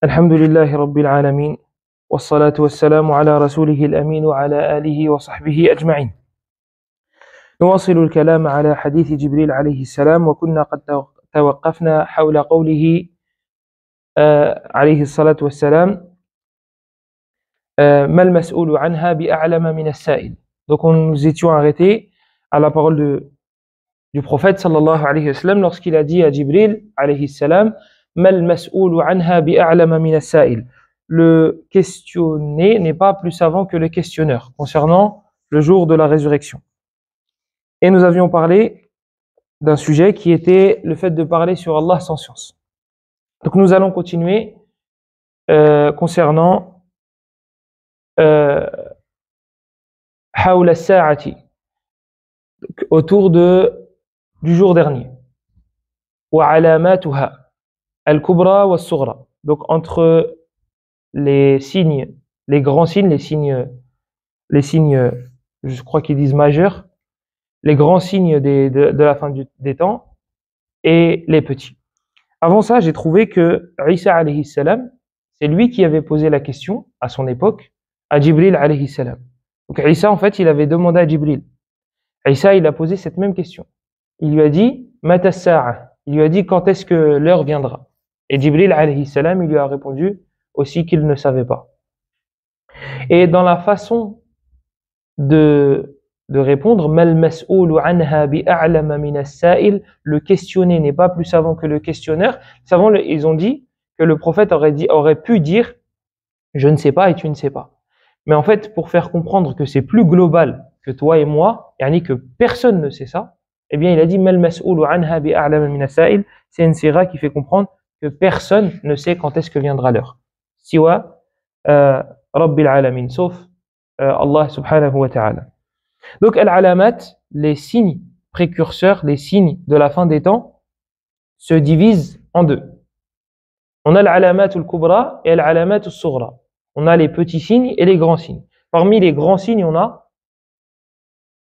الحمد لله رب العالمين والصلاة والسلام على رسوله الأمين وعلى آله وصحبه أجمعين. نواصل الكلام على حديث جبريل عليه السلام، وكنا قد توقفنا حول قوله عليه الصلاة والسلام ما المسؤول عنها بأعلم من السائل. Donc nous étions arrêtés à la parole du prophète sallallahu alayhi wa sallam lorsqu'il a dit à Jibril alayhi salam mal mas'oulu anha bi'a'lama min as-sa'il. Le questionné n'est pas plus savant que le questionneur concernant le jour de la résurrection. Et nous avions parlé d'un sujet qui était le fait de parler sur Allah sans science. Donc nous allons continuer concernant hawla as-sa'ati, autour du jour dernier. Wa alamatuha al-kubra wa as-sughra. Donc entre les signes, les grands signes, les signes, je crois qu'ils disent majeurs, les grands signes de la fin des temps et les petits. Avant ça, j'ai trouvé que Isa alayhi salam, c'est lui qui avait posé la question à son époque à Jibril alayhi salam. Donc Isa, en fait, il avait demandé à Jibril. Isa, il a posé cette même question. Il lui a dit Mata as-sa'a. Il lui a dit quand est-ce que l'heure viendra. Et Jibril alayhi salam, il lui a répondu aussi qu'il ne savait pas. Et dans la façon de répondre, mal mas'oulu anha bi'a'lama min as-sa'il, le questionné n'est pas plus savant que le questionneur. Les savants, ils ont dit que le prophète aurait pu dire je ne sais pas et tu ne sais pas. Mais en fait, pour faire comprendre que c'est plus global que toi et moi, yani que personne ne sait ça, eh bien il a dit mal mas'oulu anha bi'a'lama min as-sa'il. C'est une sira qui fait comprendre que personne ne sait quand est-ce que viendra l'heure. Siwa Rabbil alamin, sauf Allah subhanahu wa ta'ala. Donc al-alamat, les signes précurseurs, les signes de la fin des temps, se divisent en deux. On a al-alamat al-kubra et al-alamat al-sughra. On a les petits signes et les grands signes. Parmi les grands signes, on a,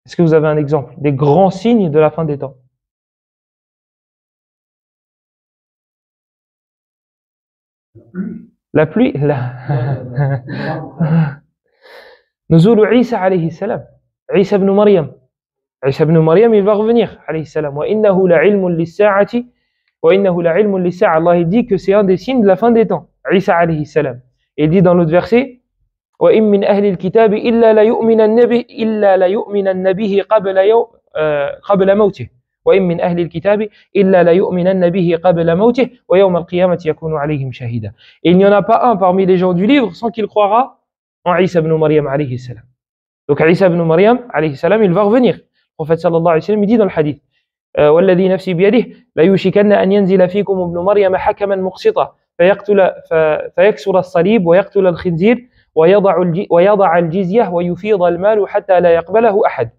est-ce que vous avez un exemple des grands signes de la fin des temps? La pluie, Nuzul Isa alayhi salam, Isa ibn Maryam. Isa ibn Maryam, il va revenir alayhi salam. Wa innahu la'ilmun lis-sa'ati wa innahu la'ilmun lis-sa'a. Allah il dit que c'est un des signes de la fin des temps. Isa alayhi salam. Il dit dans l'autre verset wa in min ahli al-kitab illa la yu'minan bihi qabla mawtihi. وإن من أهل الكتاب إلا ليؤمنن به قبل موته ويوم القيامة يكون عليهم شهيدا. Et il n'y en a pas un parmi les gens du livre sans qu'il croira en Isa ibn Maryam alayhi salam. Donc Isa ibn Maryam alayhi salam, il va revenir. Le prophète sallallahu alayhi wa sallam, il dit dans le hadith والذي نفسي بيده لا يوشكن أن ينزل فيكم ابن مريم حكما مقسطا فيكسر الصليب ويقتل الخنزير ويضع الجزية ويفيض المال حتى لا يقبله أحد. Le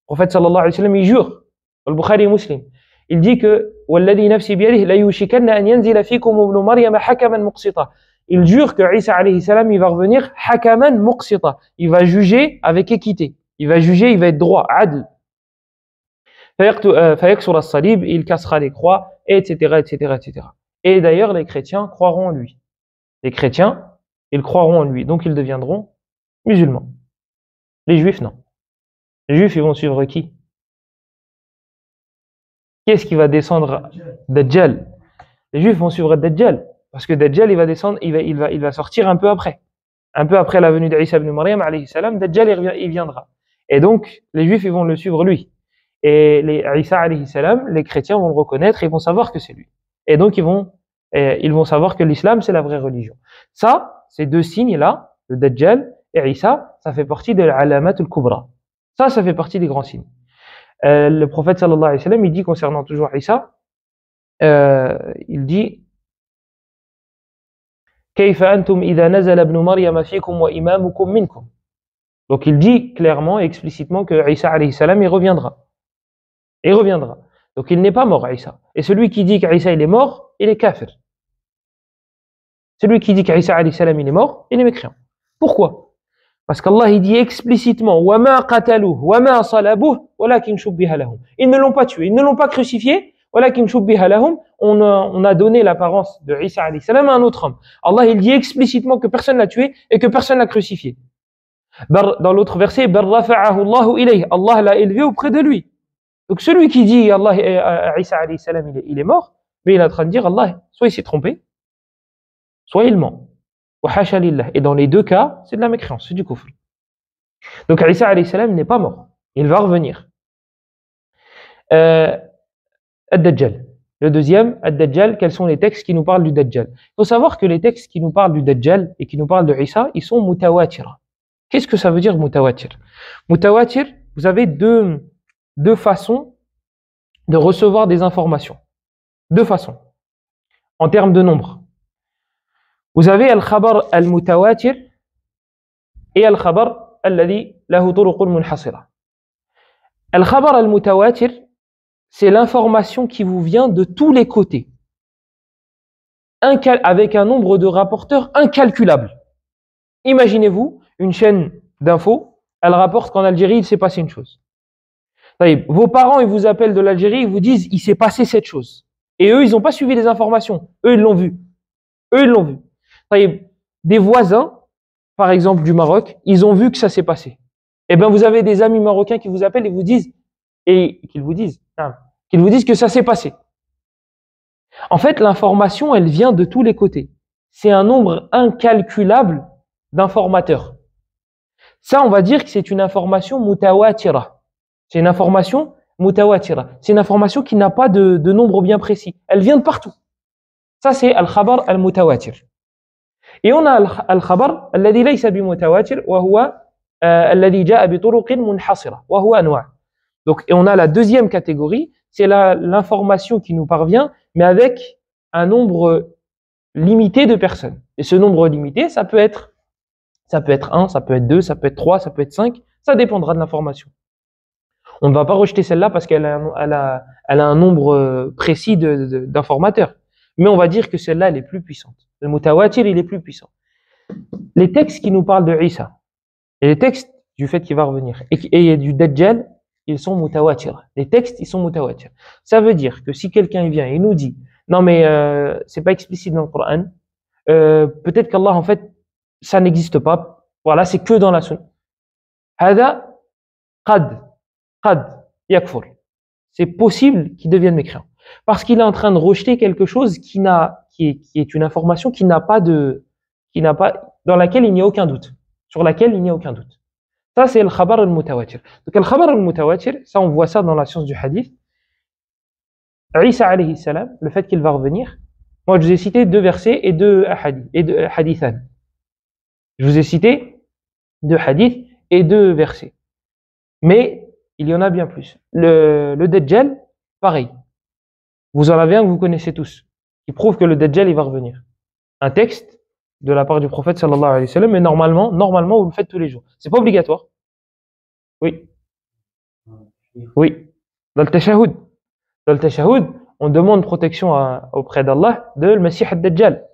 prophète sallallahu alayhi wa sallam, il jure, Al-Bukhari Muslim, il dit que والذي نفسي بيده لا يوشكن أن ينزل فيكم ابن مريم حكما مقسطا. Il jure que Isa alayhi salam, il va revenir hakaman muqsita. Il va juger avec équité. Il va juger, il va être droit, adl. Fayaksur as-salib, il cassera les croix, etc., etc., etc. Et d'ailleurs, les chrétiens croiront en lui. Les chrétiens, ils croiront en lui. Donc, ils deviendront musulmans. Les juifs, non. Les juifs, ils vont suivre qui? Qui est-ce qui va descendre? Dajjal. Les juifs vont suivre Dajjal. Parce que Dajjal, il va descendre, il va sortir un peu après. Un peu après la venue d'Isa ibn Maryam, alayhi salam, Dajjal, il viendra. Et donc, les juifs, ils vont le suivre lui. Et Isa, alayhi salam, les chrétiens vont le reconnaître et ils vont savoir que c'est lui. Et donc, ils vont savoir que l'islam, c'est la vraie religion. Ça, ces deux signes-là, le Dajjal et Isa, ça fait partie de l'alamat al-kubra. Ça fait partie des grands signes. Le prophète, sallallahu alayhi wa sallam, il dit concernant toujours Isa, il dit كيف أنتم إذا نزل ابن مريم فيكم وإمامكم منكم. Donc il dit clairement et explicitement que Isa alayhi salam, il reviendra. Il reviendra. Donc il n'est pas mort, Isa. Et celui qui dit qu'Isa il est mort, il est kafir. Celui qui dit qu'Isa alayhi salam il est mort, il est mécréant. Pourquoi? Parce qu'Allah il dit explicitement وَمَا قَتَلُوهُ وَمَا صَلَبُوهُ وَلَكِنْ شُبِّهَ لَهُمْ. Ils ne l'ont pas tué, ils ne l'ont pas crucifié, ولكن شبه لهم, on a donné l'apparence de Isa alayhi salam à un autre homme. Allah il dit explicitement que personne l'a tué et que personne l'a crucifié. Dans l'autre verset, بل رفعه الله إليه, Allah l'a élevé auprès de lui. Donc celui qui dit Allah, Isa alayhi salam il est mort, mais il est en train de dire Allah, soit il s'est trompé, soit il ment. وحاشا لله. Et dans les deux cas, c'est de la mécréance, c'est du kufr. Donc Isa alayhi salam n'est pas mort, il va revenir. Ad-Dajjal. Le deuxième, Ad-Dajjal, quels sont les textes qui nous parlent du Dajjal? Il faut savoir que les textes qui nous parlent du Dajjal et qui nous parlent de Isa, ils sont mutawatira. Qu'est-ce que ça veut dire mutawatir? Mutawatir, vous avez deux façons de recevoir des informations. Deux façons. En termes de nombre. Vous avez al-khabar al-mutawatir et al-khabar alladhi lahu turuqun munhasira. Al-khabar al-mutawatir, c'est l'information qui vous vient de tous les côtés, avec un nombre de rapporteurs incalculable. Imaginez-vous une chaîne d'infos, elle rapporte qu'en Algérie, il s'est passé une chose. Vos parents, ils vous appellent de l'Algérie, ils vous disent, il s'est passé cette chose. Et eux, ils n'ont pas suivi les informations. Eux, ils l'ont vu. Eux, ils l'ont vu. Des voisins, par exemple du Maroc, ils ont vu que ça s'est passé. Eh bien, vous avez des amis marocains qui vous appellent et vous disent, qu'ils vous disent que ça s'est passé. En fait, l'information, elle vient de tous les côtés. C'est un nombre incalculable d'informateurs. Ça, on va dire que c'est une information mutawatira. C'est une information mutawatira. C'est une information qui n'a pas de nombre bien précis. Elle vient de partout. Ça, c'est al-khabar al-mutawatir. Et on a al-khabar alladhi laysa bi-mutawatir wa huwa alladhi ja'a bi turuqin munhasira wa huwa anwa'. Donc, et on a la deuxième catégorie, c'est l'information qui nous parvient, mais avec un nombre limité de personnes. Et ce nombre limité, ça peut être 1, ça peut être 2, ça peut être 3, ça peut être 5, ça dépendra de l'information. On ne va pas rejeter celle-là parce qu'elle a un nombre précis d'informateurs. Mais on va dire que celle-là, elle est plus puissante. Le mutawatir, il est plus puissant. Les textes qui nous parlent de Isa, et les textes du fait qu'il va revenir, et du Dajjal, ils sont mutawatir. Les textes, ils sont mutawatir. Ça veut dire que si quelqu'un vient et nous dit, non mais c'est pas explicite dans le Coran, peut-être qu'Allah, en fait, ça n'existe pas. Voilà, c'est que dans la sunna. Hada qad yakfur. C'est possible qu'il devienne mécréant. Parce qu'il est en train de rejeter quelque chose qui est une information dans laquelle il n'y a aucun doute. Sur laquelle il n'y a aucun doute. Ça, c'est le khabar al-mutawatir. Donc, le khabar al-mutawatir, ça, on voit ça dans la science du hadith. Isa alayhi salam, le fait qu'il va revenir. Moi, je vous ai cité 2 versets et 2 hadithan. Je vous ai cité 2 hadiths et 2 versets. Mais, il y en a bien plus. Le Dajjal, pareil. Vous en avez un que vous connaissez tous, qui prouve que le Dajjal, il va revenir. Un texte de la part du prophète sallallahu alayhi wa sallam, mais normalement, vous le faites tous les jours. C'est pas obligatoire. Oui. Oui. Dans le tashahhud, on demande protection auprès d'Allah de le Messie ad-Dajjal.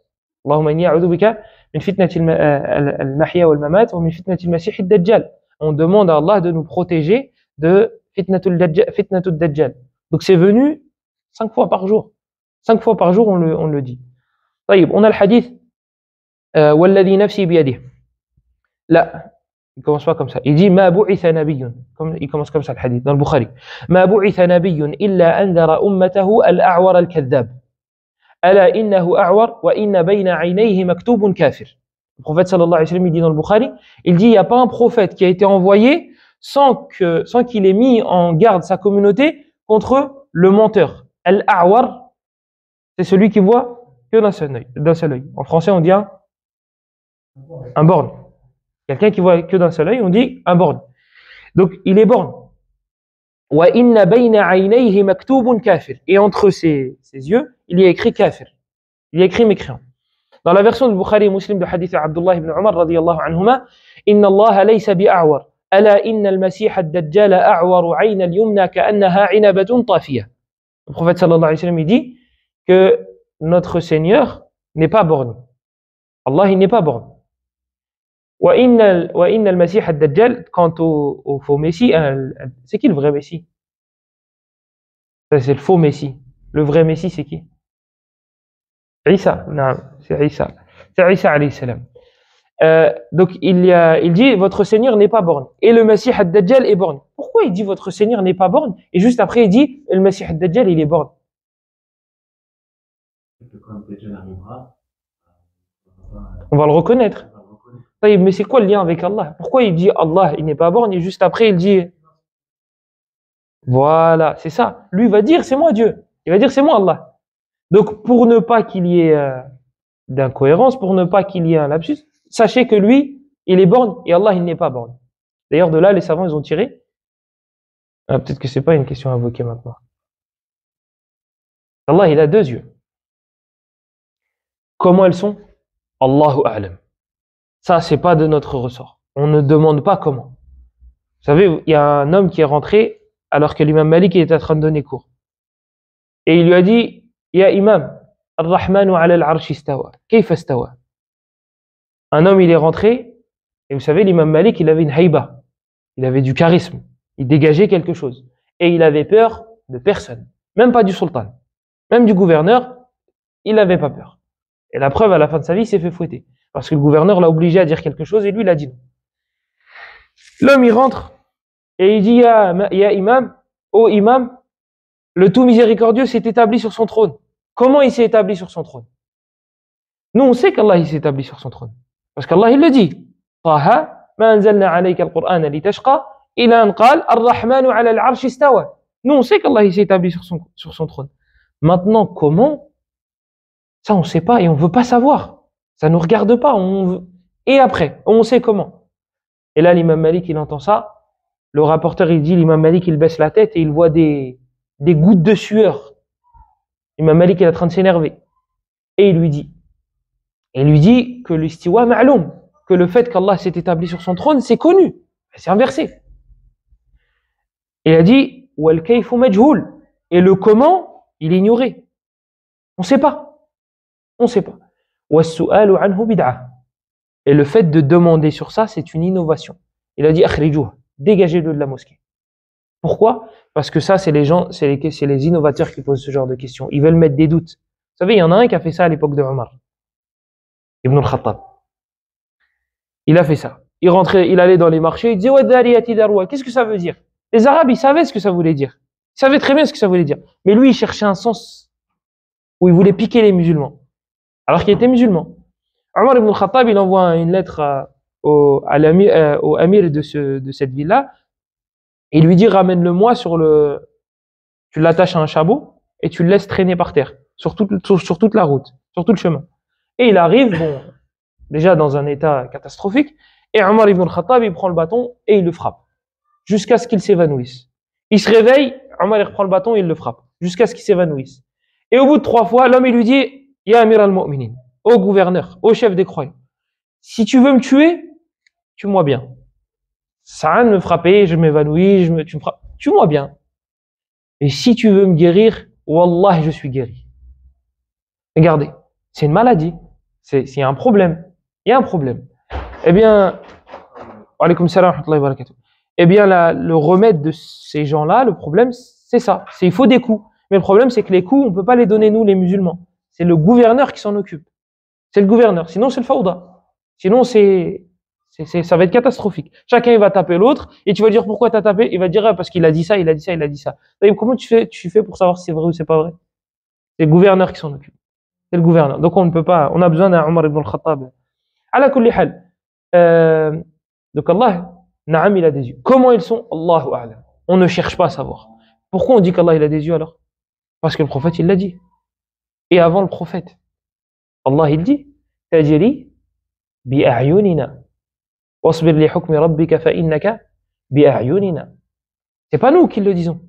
Allahumma inni a'udhu bika min fitnati al-mahya wal-mamat wa min fitnati al-Messie ad-Dajjal. On demande à Allah de nous protéger de fitnatul Dajjal. Donc c'est venu 5 fois par jour. 5 fois par jour, on le dit. On a le hadith والذي نفسي بيده. Là, il commence pas comme ça. Il dit ما بعث نبي. Il commence comme ça le hadith dans le Bukhari. ما بعث نبي إلا أنذر أمته الأعور الكذاب. ألا إنه أعور وإن بين عينيه مكتوب كافر. Le prophète sallallahu alayhi wa sallam, il dit dans le Bukhari, il dit il n'y a pas un prophète qui a été envoyé sans qu'il ait mis en garde sa communauté contre le menteur. Al-A'war, c'est celui qui voit que d'un seul œil. En français, on dit un borgne. Quelqu'un qui voit que d'un seul œil, on dit un borgne. Donc, il est borgne. Wa inna bayna 'aynayhi maktubun kafir. Et entre ses yeux, il y a écrit kafir. Il y a écrit mécréant. Dans la version de Bukhari et Muslim de hadith Abdullah ibn Umar radiyallahu anhuma, inna Allah laysa bi'a'war. Ala inna al-masih ad-dajjal a'waru 'ayna al-yumna ka'annaha 'inabatun tafiyah. Le prophète sallallahu alayhi wa sallam, il dit que notre Seigneur n'est pas borné. Allah, il n'est pas borné. Wa inna al-masih ad-dajjal, quant au faux messie, c'est qui le vrai messie? C'est le faux messie. Le vrai Messie, c'est qui? Isa, non, c'est Isa. C'est Isa alayhi salam. Donc il dit votre Seigneur n'est pas borgne et le Messie ad-Dajjal est borgne. Pourquoi il dit votre Seigneur n'est pas borgne et juste après il dit le Messie ad-Dajjal il est borgne? On va le reconnaître. Mais c'est quoi le lien avec Allah? Pourquoi il dit Allah il n'est pas borgne et juste après il dit voilà, c'est ça. Lui va dire c'est moi Dieu. Il va dire c'est moi Allah. Donc pour ne pas qu'il y ait d'incohérence, pour ne pas qu'il y ait un lapsus, sachez que lui, il est borgne et Allah, il n'est pas borgne. D'ailleurs, de là, les savants, ils ont tiré. Peut-être que c'est pas une question à invoquer maintenant. Allah, il a deux yeux. Comment elles sont? Allahu a'lam. Ça, c'est pas de notre ressort. On ne demande pas comment. Vous savez, il y a un homme qui est rentré alors que l'imam Malik était en train de donner cours. Et il lui a dit, Ya imam, Ar-Rahmanu ala al-arsh istawa. Kayfa istawa? Un homme, il est rentré, et vous savez, l'imam Malik, il avait une haïba. Il avait du charisme. Il dégageait quelque chose. Et il avait peur de personne. Même pas du sultan. Même du gouverneur, il n'avait pas peur. Et la preuve, à la fin de sa vie, il s'est fait fouetter. Parce que le gouverneur l'a obligé à dire quelque chose, et lui, il a dit non. L'homme, il rentre, et il dit, Ya imam, ô imam, le tout miséricordieux s'est établi sur son trône. Comment il s'est établi sur son trône? Nous, on sait qu'Allah, il s'est établi sur son trône. Parce qu'Allah, il le dit. Taha, ma anzalna alayka al-Qur'ana litashqa, ila an qal, ar-Rahmanu ala al-arsh istawa. Nous, on sait qu'Allah, il s'est établi sur son trône. Maintenant, comment? Ça, on ne sait pas et on ne veut pas savoir. Ça ne nous regarde pas. Et après, on sait comment. Et là, l'imam Malik, il entend ça. Le rapporteur, il dit, l'imam Malik, il baisse la tête et il voit des gouttes de sueur. L'imam Malik, il est en train de s'énerver. Et il lui dit que l'istiwa ma'loum, que le fait qu'Allah s'est établi sur son trône, c'est connu. C'est inversé. Et il a dit, wal kayfu majhoul. Et le comment, il est ignoré. On ne sait pas. On ne sait pas. Was-su'alu anhu bid'ah. Et le fait de demander sur ça, c'est une innovation. Il a dit, akhrijuh, dégagez-le de la mosquée. Pourquoi? Parce que ça, c'est les innovateurs qui posent ce genre de questions. Ils veulent mettre des doutes. Vous savez, il y en a un qui a fait ça à l'époque de Omar Ibn al-Khattab. Il a fait ça. Il allait dans les marchés, il disait Wadhariyati darwa. Qu'est-ce que ça veut dire? Les Arabes, ils savaient ce que ça voulait dire. Ils savaient très bien ce que ça voulait dire. Mais lui, il cherchait un sens où il voulait piquer les musulmans. Alors qu'il était musulman. Omar ibn al-Khattab, il envoie une lettre au amir de cette ville-là. Et il lui dit ramène-le-moi tu l'attaches à un chabot et tu le laisses traîner par terre, sur toute la route, sur tout le chemin. Et il arrive, bon, déjà dans un état catastrophique, et Omar ibn al-Khattab, il prend le bâton et il le frappe, jusqu'à ce qu'il s'évanouisse. Il se réveille, Omar il reprend le bâton et il le frappe, jusqu'à ce qu'il s'évanouisse. Et au bout de 3 fois, l'homme il lui dit, Ya Amir al-Mu'minin, ô gouverneur, ô chef des croyants, si tu veux me tuer, tue-moi bien. Ça sert à rien de me frapper, je m'évanouis, tu me frappes, tue-moi bien. Et si tu veux me guérir, wallah, je suis guéri. Regardez, c'est une maladie. C'est un problème. Il y a un problème. Eh bien, alaykoum salam wa rahmatullahi wa barakatuh. Eh bien, le remède de ces gens-là, le problème, c'est ça. Il faut des coups. Mais le problème, c'est que les coups, on ne peut pas les donner nous, les musulmans. C'est le gouverneur qui s'en occupe. C'est le gouverneur. Sinon, c'est le fawda. Sinon, ça va être catastrophique. Chacun, il va taper l'autre. Et tu vas dire pourquoi tu as tapé. Il va dire parce qu'il a dit ça, il a dit ça, il a dit ça. Comment tu fais pour savoir si c'est vrai ou c'est pas vrai? C'est le gouverneur qui s'en occupe. C'est le gouverneur. Donc on ne peut pas, on a besoin d'un Omar ibn al-Khattab. Ala kulli hal. Donc Allah, na'am, il a des yeux. Comment ils sont? Allahu a'lam. On ne cherche pas à savoir. Pourquoi on dit qu'Allah il a des yeux alors? Parce que le prophète il l'a dit. Et avant le prophète, Allah il dit, tajri bi a'yunina. Wasbir li hukmi rabbika fa innaka bi a'yunina. C'est pas nous qui le disons.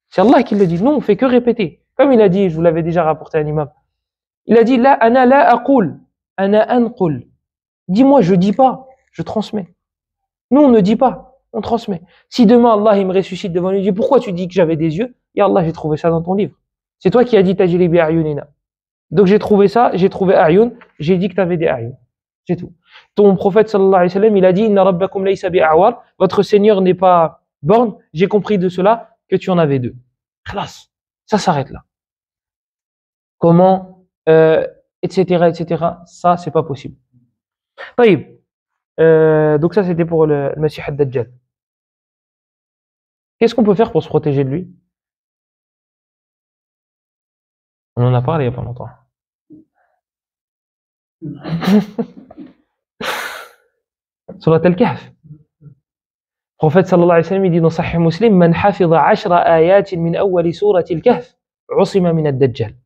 C'est Allah qui le dit. Nous on fait que répéter. Comme il a dit, je vous l'avais déjà rapporté à un imam. Il a dit la ana la aqul, ana anqul. Dis-moi, je dis pas, je transmets. Nous, on ne dit pas, on transmet. Si demain Allah il me ressuscite devant lui, il dit pourquoi tu dis que j'avais des yeux? Ya Allah, j'ai trouvé ça dans ton livre. C'est toi qui as dit tajri bi a'yunina. Donc j'ai trouvé ça, j'ai trouvé a'yun, j'ai dit que tu avais des a'yun. C'est tout. Ton prophète sallallahu alayhi wa sallam, il a dit inna rabbakum laysa bi'awar, votre Seigneur n'est pas borgne. J'ai compris de cela que tu en avais deux. Khlas. Ça s'arrête là. comment, etc., etc. Ça, c'est pas possible. طيب. Donc ça, c'était pour le Masih ad-Dajjal. Qu'est-ce qu'on peut faire pour se protéger de lui? On en a parlé il n'y a pas longtemps. Surat al-Kahf. Le prophète sallallahu alayhi wa sallam, il dit dans Sahih Muslim, Man hafidha 10 ayatin min awwali surati al-Kahf, usima min ad-Dajjal. Le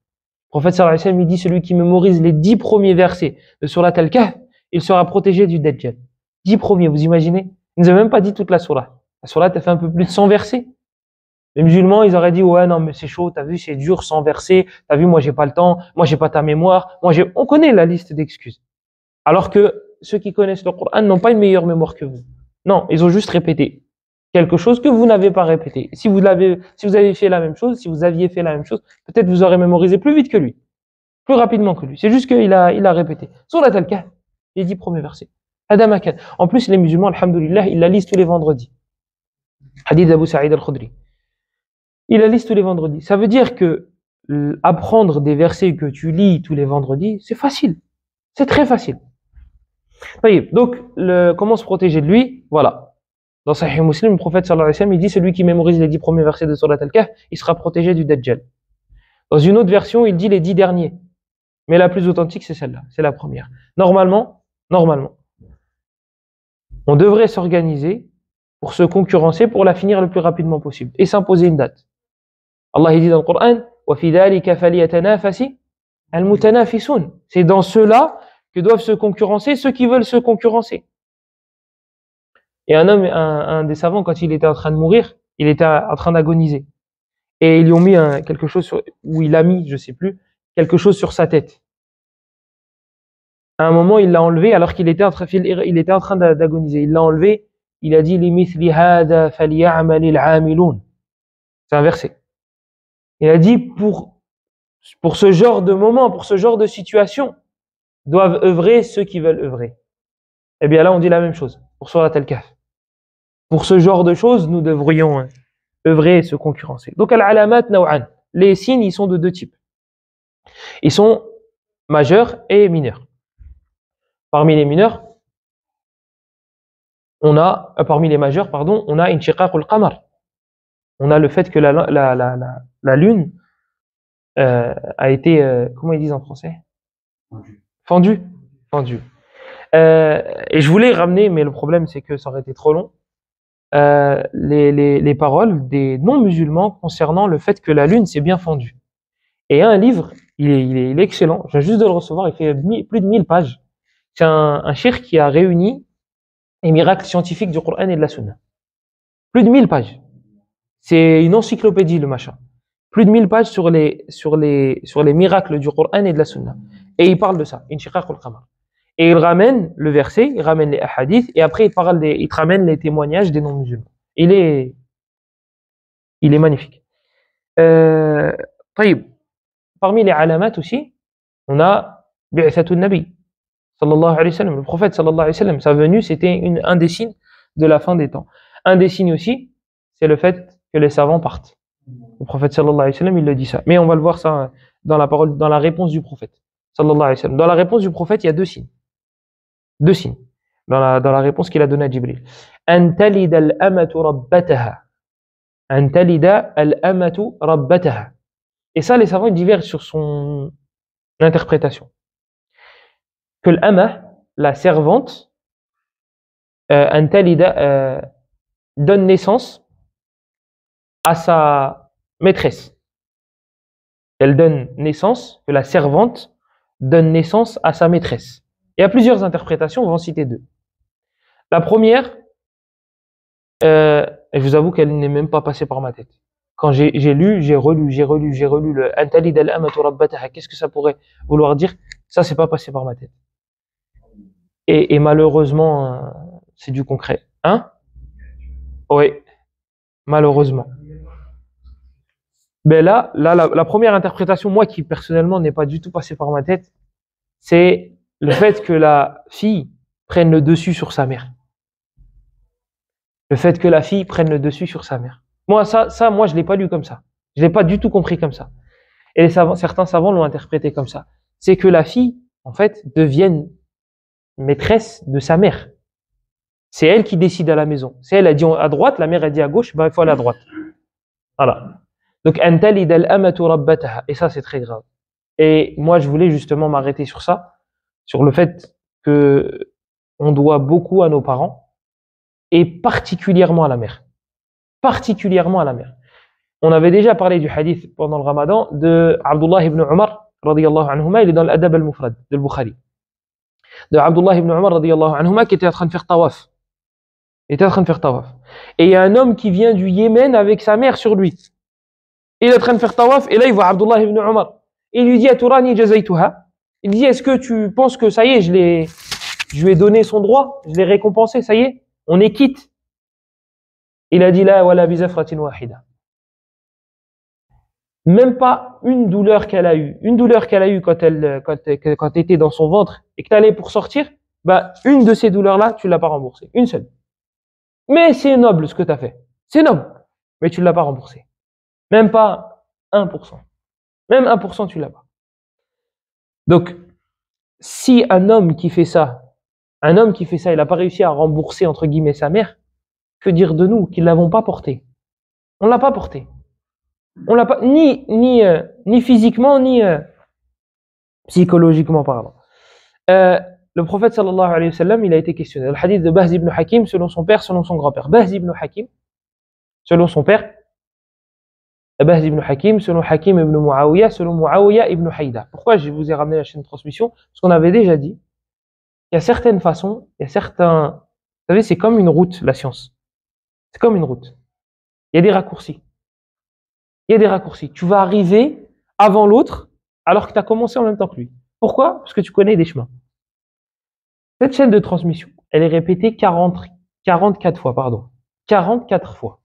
prophète sallallahu alayhi wa sallam, il dit, celui qui mémorise les 10 premiers versets de Surat al-Kahf, il sera protégé du Dajjal. 10 premiers, vous imaginez? Il ne nous a même pas dit toute la surah. La surah, elle fait un peu plus de 100 versets. Les musulmans, ils auraient dit, ouais, non, mais c'est chaud, t'as vu, c'est dur, 100 versets, t'as vu, moi, j'ai pas le temps, moi, j'ai pas ta mémoire, on connaît la liste d'excuses. Alors que ceux qui connaissent le Coran n'ont pas une meilleure mémoire que vous. Non, ils ont juste répété quelque chose que vous n'avez pas répété. Si vous aviez fait la même chose, peut-être vous aurez mémorisé plus vite que lui, plus rapidement que lui. C'est juste qu'il a répété. Surat al-Kahf, les 10 premiers versets. Adam Akan. En plus, les musulmans, alhamdoulilah, ils la lisent tous les vendredis. Hadith d'Abu Sa'id al-Khudri. Ils la lisent tous les vendredis. Ça veut dire que apprendre des versets que tu lis tous les vendredis, c'est facile. C'est très facile. Donc, comment se protéger de lui? Voilà. Dans Sahih Muslim, le prophète sallallahu alayhi wa sallam, il dit, celui qui mémorise les 10 premiers versets de Surat al-Kahf, il sera protégé du Dajjal. Dans une autre version, il dit les 10 derniers. Mais la plus authentique, c'est celle-là. C'est la première. Normalement, on devrait s'organiser pour se concurrencer, pour la finir le plus rapidement possible. Et s'imposer une date. Allah il dit dans le Coran, وَفِي ذَلِكَ فَلْيَتَنَافَسِ الْمُتَنَافِسُونَ. C'est dans cela que doivent se concurrencer ceux qui veulent se concurrencer. Et un des savants, quand il était en train de mourir, il était en train d'agoniser. Et ils lui ont mis quelque chose où il a mis, je sais plus, quelque chose sur sa tête. À un moment, il l'a enlevé alors qu'il était en train d'agoniser. Il l'a enlevé, il a dit لِمِثْلِ هَذَا فَلْيَعْمَلِ الْعَامِلُونَ. C'est un verset. Il a dit pour ce genre de moment, pour ce genre de situation, doivent œuvrer ceux qui veulent œuvrer. Eh bien là, on dit la même chose pour Surat al-Kahf. Pour ce genre de choses, nous devrions œuvrer et se concurrencer. Donc, al-alamat naw'an. Les signes, ils sont de deux types. Ils sont majeurs et mineurs. Parmi les mineurs, parmi les majeurs, on a inshiqaq al-qamar. On a le fait que la lune a été, comment ils disent en français? Fendue. Et je voulais ramener, mais le problème c'est que ça aurait été trop long, les paroles des non-musulmans concernant le fait que la lune s'est bien fendue. Et il y a un livre, il est excellent, je viens juste de le recevoir, il fait plus de 1000 pages. C'est un cheikh qui a réuni les miracles scientifiques du Coran et de la Sunna. Plus de 1000 pages. C'est une encyclopédie le machin. Plus de 1000 pages sur les miracles du Coran et de la Sunna. Et il parle de ça, inshiqaq al-qamar. Et il ramène le verset, il ramène les hadiths, et après il te ramène les témoignages des non-musulmans. Il est magnifique. Parmi les alamat aussi, on a bi'athatun nabi, sallallahu alayhi wa sallam. Le prophète, sallallahu alayhi wa sallam, sa venue, c'était un des signes de la fin des temps. Un des signes aussi, c'est le fait que les savants partent. Le prophète, sallallahu alayhi wa sallam, il le dit ça. Mais on va le voir ça dans la réponse du prophète, sallallahu alayhi wa sallam. Dans la réponse du prophète, il y a deux signes. Deux signes. Dans la réponse qu'il a donnée à Jibril. An talida al-amatu rabbataha. An talida al-amatu rabbataha. Et ça, les savants divergent sur son interprétation. Que l'ama, la servante, an talida, donne naissance à sa maîtresse. Elle donne naissance, que la servante donne naissance à sa maîtresse. Il y a plusieurs interprétations, on va en citer deux. La première, et je vous avoue qu'elle n'est même pas passée par ma tête. Quand j'ai lu, j'ai relu le Antalid al-amatu rabbataha, qu'est-ce que ça pourrait vouloir dire? Ça, c'est pas passé par ma tête. Et malheureusement, c'est du concret. Hein? Oui, malheureusement. Ben là, la première interprétation, moi qui personnellement n'est pas du tout passé par ma tête, c'est le fait que la fille prenne le dessus sur sa mère. Le fait que la fille prenne le dessus sur sa mère. Moi, moi, je l'ai pas lu comme ça. Je l'ai pas du tout compris comme ça. Et certains savants l'ont interprété comme ça. C'est que la fille, en fait, devienne maîtresse de sa mère. C'est elle qui décide à la maison. C'est elle a dit à droite, la mère a dit à gauche, ben, il faut aller à droite. Voilà. Donc, et ça, c'est très grave. Et moi, je voulais justement m'arrêter sur ça, sur le fait que on doit beaucoup à nos parents, et particulièrement à la mère. Particulièrement à la mère. On avait déjà parlé du hadith pendant le Ramadan de Abdullah ibn Umar, radiyallahu anhuma, il est dans l'Adab al-Mufrad de Bukhari. De Abdullah ibn Umar, radiyallahu anhuma, qui était en train de faire tawaf. Il était en train de faire tawaf. Et il y a un homme qui vient du Yémen avec sa mère sur lui. Il est en train de faire tawaf, et là, il voit Abdullah ibn Umar. Il lui dit, Aturani jazaytuha. Il dit, est-ce que tu penses que ça y est, je lui ai donné son droit, je l'ai récompensé, ça y est, on est quitte. Il a dit, la wala bizafratin wahida. Même pas une douleur qu'elle a eue. Une douleur qu'elle a eue quand elle était dans son ventre et que tu allais pour sortir, bah, une de ces douleurs-là, tu l'as pas remboursée. Une seule. Mais c'est noble ce que tu as fait. C'est noble. Mais tu l'as pas remboursé. Même pas 1%. Même 1%, tu l'as pas. Donc, si un homme qui fait ça, il n'a pas réussi à rembourser, entre guillemets, sa mère, que dire de nous qui ne l'avons pas porté? On l'a pas porté. On l'a pas, ni physiquement, ni psychologiquement parlant. Le prophète sallallahu alayhi wa sallam, il a été questionné. Le hadith de Bahz ibn Hakim, selon son père, selon son grand-père. Bahz ibn Hakim, selon son père. Bahz ibn Hakim, selon Hakim ibn Muawiyah, selon Muawiyah ibn Haïda. Pourquoi je vous ai ramené la chaîne de transmission? Parce qu'on avait déjà dit, il y a certaines façons, il y a certains, vous savez, c'est comme une route, la science. C'est comme une route. Il y a des raccourcis. Il y a des raccourcis. Tu vas arriver avant l'autre, alors que tu as commencé en même temps que lui. Pourquoi? Parce que tu connais des chemins. Cette chaîne de transmission, elle est répétée 44 fois, pardon. 44 fois.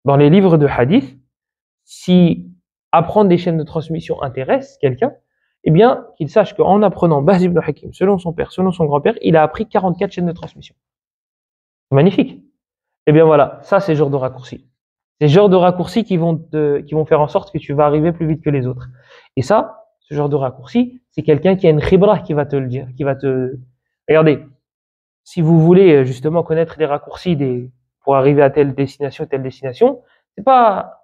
Dans les livres de hadith, si apprendre des chaînes de transmission intéresse quelqu'un, eh bien, qu'il sache qu'en apprenant Bahz ibn Hakim, selon son père, selon son grand-père, il a appris 44 chaînes de transmission. C'est magnifique. Eh bien voilà, ça c'est le genre de raccourci. C'est le genre de raccourcis qui vont faire en sorte que tu vas arriver plus vite que les autres. Et ça, ce genre de raccourci, c'est quelqu'un qui a une khibra qui va te le dire, qui va te... Regardez, si vous voulez justement connaître les raccourcis pour arriver à telle destination, c'est pas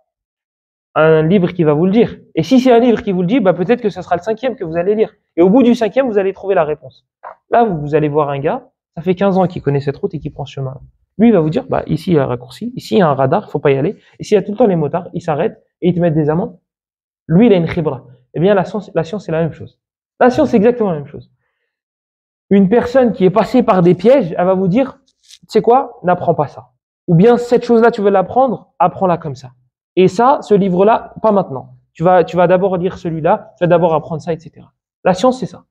un livre qui va vous le dire. Et si c'est un livre qui vous le dit, bah peut-être que ce sera le 5e que vous allez lire. Et au bout du 5e, vous allez trouver la réponse. Là, vous allez voir un gars, ça fait 15 ans qu'il connaît cette route et qu'il prend ce chemin. Lui, il va vous dire, bah, ici, il y a un raccourci, ici, il y a un radar, faut pas y aller. Ici, il y a tout le temps les motards, ils s'arrêtent et ils te mettent des amendes. Lui, il a une khibra. Eh bien, la science, c'est la même chose. La science, c'est exactement la même chose. Une personne qui est passée par des pièges, elle va vous dire, tu sais quoi, n'apprends pas ça. Ou bien, cette chose-là, tu veux l'apprendre, apprends-la comme ça. Et ça, ce livre-là, pas maintenant. Tu vas d'abord lire celui-là, tu vas d'abord apprendre ça, etc. La science, c'est ça.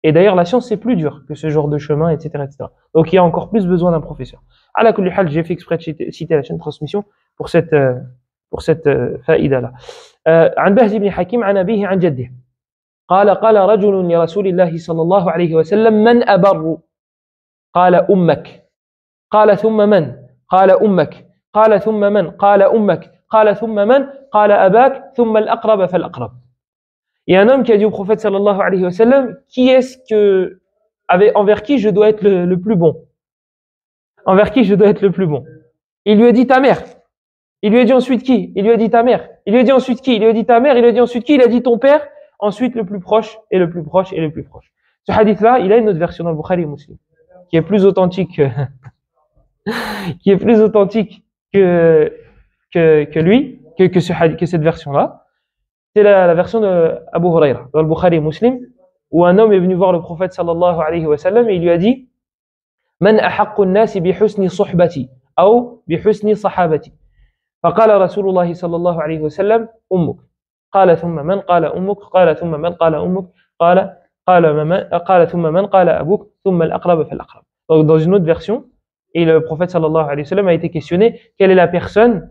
Et d'ailleurs, la science, c'est plus dur que ce genre de chemin, etc., etc. Donc, il y a encore plus besoin d'un professeur. Ala kulli hal, j'ai fait exprès de citer la chaîne de transmission pour cette faïda-là. عن بهز بن حكيم عن أبيه عن جده قال رجل لرسول الله صلى الله عليه وسلم من أبر قال أمك قال ثم من قال أمك قال ثم من قال أمك قال ثم من قال أباك ثم الأقرب فالأقرب. Il y a un homme qui a dit au prophète sallallahu alayhi wa sallam, envers qui je dois être le plus bon? Envers qui je dois être le plus bon? Il lui a dit ta mère. Il lui a dit ensuite qui? Il lui a dit ta mère. Il lui a dit ensuite qui? Il lui a dit ta mère. Il lui a dit ensuite qui? Il a dit ton père. Ensuite le plus proche et le plus proche et le plus proche. Ce hadith-là, il a une autre version dans le Bukhari et Muslim, qui est plus authentique, qui est plus authentique que cette version-là. C'est la version de Abu Huraira dans le Bukhari et Muslim, où un homme est venu voir le prophète sallallahu alayhi wa sallam et il lui a dit Man ahaqqu an-nasi bi husni suhbati ou bi husni sahabati. فقال رسول الله صلى الله عليه وسلم أمك قال ثم من قال أمك قال ثم من قال أمك قال ثم من قال أبوك ثم الأقرب فالأقرب. Donc dans une autre version, et le prophète sallallahu alayhi wa sallam a été questionné quelle est la personne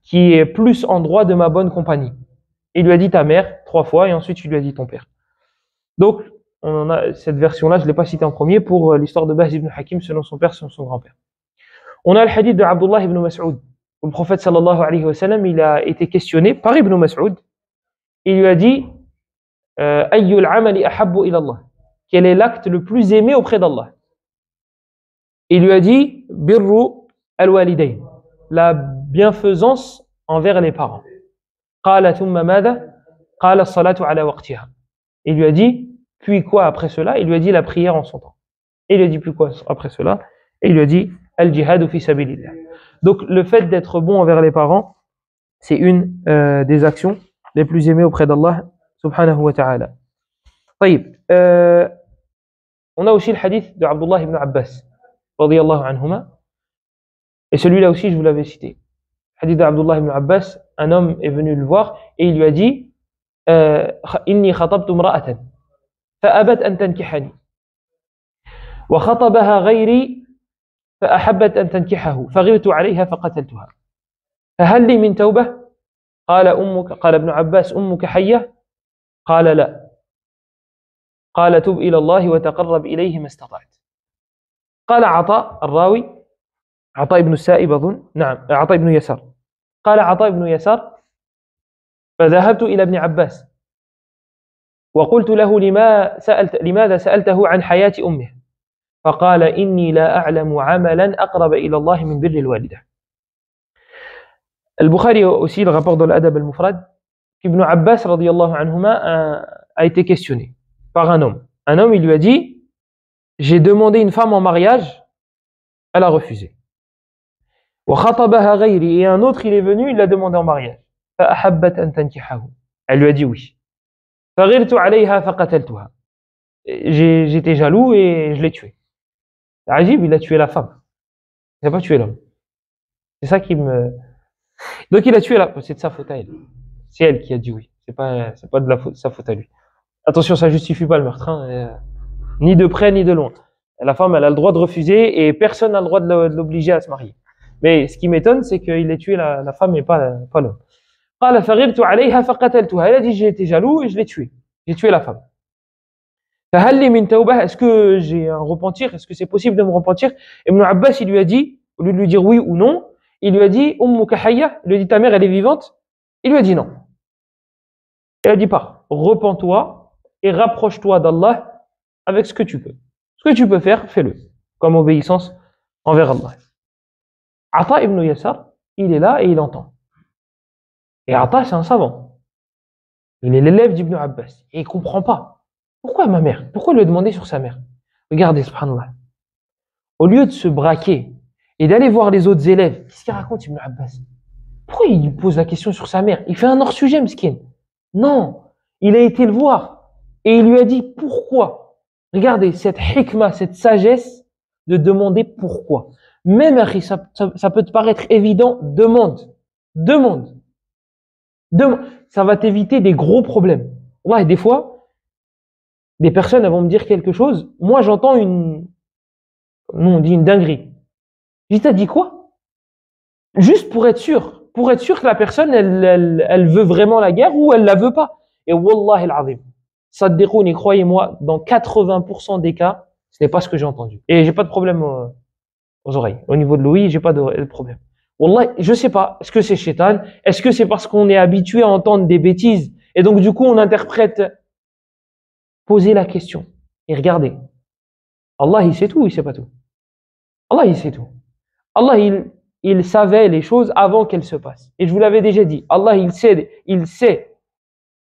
qui est plus en droit de ma bonne compagnie. Il lui a dit ta mère 3 fois et ensuite il lui a dit ton père. Donc on a cette version-là, je ne l'ai pas citée en premier pour l'histoire de Bahz ibn Hakim selon son père, selon son grand-père. On a le hadith de Abdullah ibn Mas'ud le prophète sallallahu alayhi wa sallam, il a été questionné par Ibn Mas'ud. Il lui a dit Ayyul amali ahabbu ila Allah. Quel est l'acte le plus aimé auprès d'Allah? Il lui a dit Birru al-walidayn, la bienfaisance envers les parents. Qala thumma madha? Qala as-salatu ala waqtiha. Il lui a dit puis quoi après cela? Il lui a dit la prière en son temps. Et il lui a dit puis quoi après cela? Et il lui a dit al-jihadu fi sabilillah. Donc le fait d'être bon envers les parents, c'est une des actions les plus aimées auprès d'Allah subhanahu wa ta'ala. طيب, on a aussi le hadith de Abdullah ibn Abbas radiyallahu anhuma, et celui-là aussi je vous l'avais cité. Le hadith de Abdullah ibn Abbas, un homme est venu le voir et il lui a dit inni khatabtu imra'atan fa'abat an tankihani wa khatabaha ghayri فأحبت أن تنكحه فغرت عليها فقتلتها فهل لي من توبة؟ قال ابن عباس أمك حية؟ قال لا. قال تب إلى الله وتقرب إليه ما استطعت. قال عطاء الراوي عطاء بن السائب أظن، نعم عطاء بن يسار، قال عطاء بن يسار فذهبت إلى ابن عباس وقلت له لماذا سألته عن حياة أمه؟ فقال إني لا أعلم عملا أقرب إلى الله من بر الوالدة. Al-Bukhari aussi, le rapport dans l'Adab al-Mufrad, Ibn Abbas radiyallahu anhuma a été questionné par un homme. Un homme, il lui a dit j'ai demandé une femme en mariage, elle a refusé. Et un autre, il est venu, il l'a demandé en mariage. Elle lui a dit oui. J'étais jaloux et je l'ai tué. Ajib, il a tué la femme. Il n'a pas tué l'homme. C'est ça qui me... Donc il a tué la... C'est de sa faute à elle. C'est elle qui a dit oui. C'est pas de sa faute à lui. Attention, ça justifie pas le meurtre. Hein. Ni de près, ni de loin. La femme, elle a le droit de refuser et personne n'a le droit de l'obliger à se marier. Mais ce qui m'étonne, c'est qu'il ait tué la femme et pas l'homme. Elle a dit j'ai été jaloux et je l'ai tué. J'ai tué la femme. Est-ce que j'ai un repentir? Est-ce que c'est possible de me repentir? Ibn Abbas, il lui a dit, au lieu de lui dire oui ou non, il lui a dit Ummuka hayya, il lui a dit ta mère elle est vivante? Il lui a dit non. Il a dit pas, repens-toi et rapproche-toi d'Allah avec ce que tu peux. Ce que tu peux faire, fais-le, comme obéissance envers Allah. Ata ibn Yasar, il est là et il entend. Et Ata, c'est un savant. Il est l'élève d'Ibn Abbas et il comprend pas. Pourquoi ma mère? Pourquoi lui demander sur sa mère? Regardez, subhanallah. Au lieu de se braquer et d'aller voir les autres élèves, qu'est-ce qu'il raconte Ibn Abbas? Pourquoi il pose la question sur sa mère? Il fait un hors-sujet, miskin. Non, il a été le voir et il lui a dit pourquoi. Regardez cette hikmah, cette sagesse de demander pourquoi. Même ça peut te paraître évident, demande. Ça va t'éviter des gros problèmes. Ouais, des fois, des personnes elles vont me dire quelque chose, moi j'entends nous on dit une dinguerie. Je dis t'as dit quoi? Juste pour être sûr que la personne elle veut vraiment la guerre ou elle la veut pas. Et wallahi al-azim, saddiqouni, croyez-moi, dans 80% des cas, ce n'est pas ce que j'ai entendu. Et j'ai pas de problème aux oreilles. Au niveau de l'ouïe, j'ai pas de problème. Wallahi, je sais pas, est-ce que c'est shaitan? Est-ce que c'est parce qu'on est habitué à entendre des bêtises et donc du coup on interprète? Posez la question et regardez. Allah, il sait tout ou il sait pas tout? Allah, il sait tout. Allah, il savait les choses avant qu'elles se passent. Et je vous l'avais déjà dit, Allah, il sait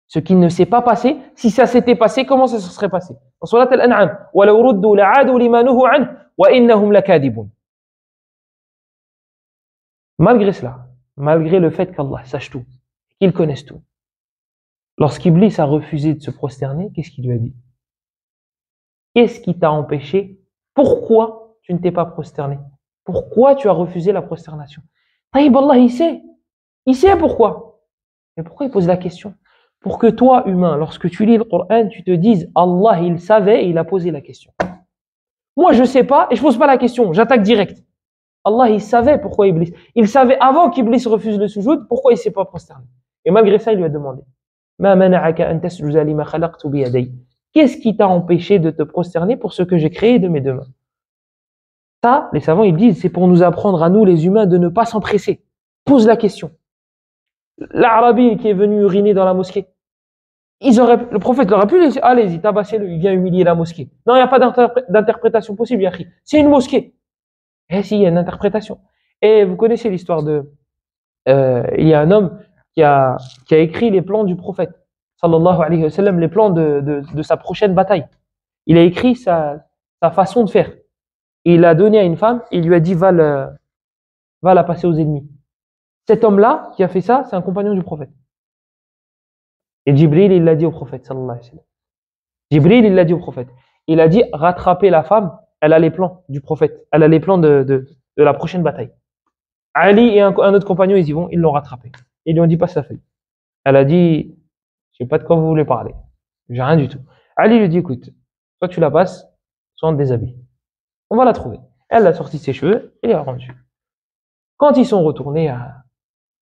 ce qui ne s'est pas passé. Si ça s'était passé, comment ça se serait passé? Dans Surat Al-An'am, وَلَوْ رُدُّوا لَعَادُوا لِمَا نُهُوا عَنْهُ وَإِنَّهُمْ لَكَاذِبُونَ. Malgré cela, malgré le fait qu'Allah sache tout, qu'il connaisse tout, lorsqu'Iblis a refusé de se prosterner, qu'est-ce qu'il lui a dit? Qu'est-ce qui t'a empêché? Pourquoi tu ne t'es pas prosterné? Pourquoi tu as refusé la prosternation? Taïb, Allah, il sait pourquoi. Mais pourquoi il pose la question? Pour que toi, humain, lorsque tu lis le Coran, tu te dises, Allah, il savait et il a posé la question. Moi, je sais pas et je pose pas la question, j'attaque direct. Allah, il savait pourquoi Iblis. Il savait avant qu'Iblis refuse le sujoud, pourquoi il s'est pas prosterné. Et malgré ça, il lui a demandé. Qu'est-ce qui t'a empêché de te prosterner pour ce que j'ai créé de mes deux mains? Ça, les savants, ils disent, c'est pour nous apprendre à nous, les humains, de ne pas s'empresser. Pose la question. L'Arabie qui est venu uriner dans la mosquée, le prophète leur a pu laisser, allez-y, tabassez-le, il vient humilier la mosquée. Non, il n'y a pas d'interprétation possible, Yahri. C'est une mosquée. Eh si, il y a une interprétation. Et vous connaissez l'histoire il y a un homme qui a écrit les plans du prophète, sallallahu alayhi wa sallam, les plans de sa prochaine bataille. Il a écrit sa façon de faire. Et il l'a donné à une femme, et il lui a dit, va la passer aux ennemis. Cet homme-là, qui a fait ça, c'est un compagnon du prophète. Et Jibril, il l'a dit au prophète, sallallahu alayhi wa sallam. Jibril, il l'a dit au prophète. Il a dit, rattraper la femme, elle a les plans du prophète. Elle a les plans de la prochaine bataille. Ali et un autre compagnon, ils y vont, ils l'ont rattrapé. Ils lui ont dit, passe la feuille. Elle a dit, je sais pas de quoi vous voulez parler. J'ai rien du tout. Ali lui dit, écoute, soit tu la passes, soit on te déshabille. On va la trouver. Elle a sorti ses cheveux et les a rendus. Quand ils sont retournés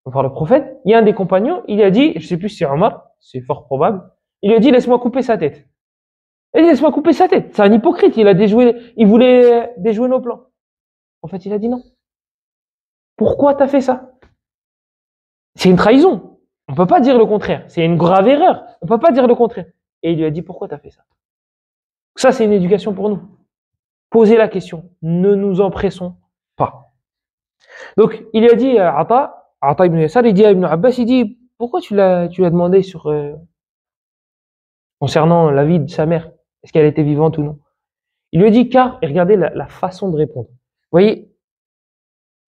voir le prophète, il y a un des compagnons, il a dit, je sais plus si c'est Omar, c'est fort probable, il lui a dit, laisse-moi couper sa tête. Il a dit, laisse-moi couper sa tête. C'est un hypocrite, il voulait déjouer nos plans. En fait, il a dit non. Pourquoi t'as fait ça? C'est une trahison. On peut pas dire le contraire. C'est une grave erreur. On peut pas dire le contraire. Et il lui a dit, pourquoi t'as fait ça? Ça, c'est une éducation pour nous. Posez la question. Ne nous empressons pas. Donc, il lui a dit à Ata ibn Yasar, il dit à Ibn Abbas, il dit, pourquoi tu l'as demandé concernant la vie de sa mère? Est-ce qu'elle était vivante ou non? Il lui a dit, car, et regardez la façon de répondre. Vous voyez,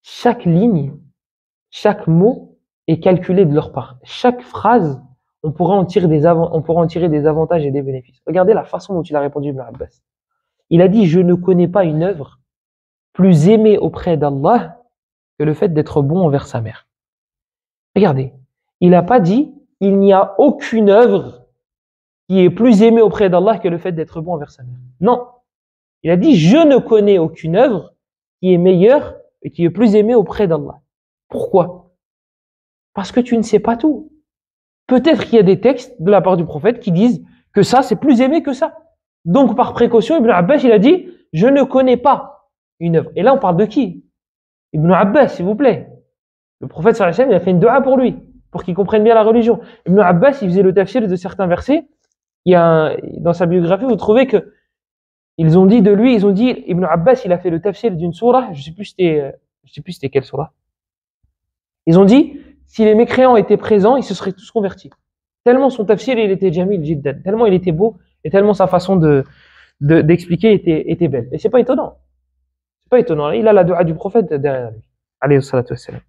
chaque ligne, chaque mot est calculé de leur part. Chaque phrase, on pourra en tirer des avantages et des bénéfices. Regardez la façon dont il a répondu Ibn Abbas. Il a dit, je ne connais pas une œuvre plus aimée auprès d'Allah que le fait d'être bon envers sa mère. Regardez, il n'a pas dit, il n'y a aucune œuvre qui est plus aimée auprès d'Allah que le fait d'être bon envers sa mère. Non. Il a dit, je ne connais aucune œuvre qui est meilleure et qui est plus aimée auprès d'Allah. Pourquoi? Parce que tu ne sais pas tout. Peut-être qu'il y a des textes de la part du prophète qui disent que ça, c'est plus aimé que ça. Donc, par précaution, Ibn Abbas, il a dit, je ne connais pas une œuvre. Et là, on parle de qui? Ibn Abbas, s'il vous plaît. Le prophète, sallallahu alayhi wa sallam, il a fait une dua pour lui, pour qu'il comprenne bien la religion. Ibn Abbas, il faisait le tafsir de certains versets. Dans sa biographie, vous trouvez que ils ont dit de lui, Ibn Abbas, il a fait le tafsir d'une sourate, je sais plus c'était quelle sourate. Ils ont dit, si les mécréants étaient présents, ils se seraient tous convertis. Tellement son tafsir, il était jamil jiddan, tellement il était beau, et tellement sa façon d'expliquer était belle. Et c'est pas étonnant. C'est pas étonnant. Il a la dua du prophète derrière lui. Alayhi salatu wassalam.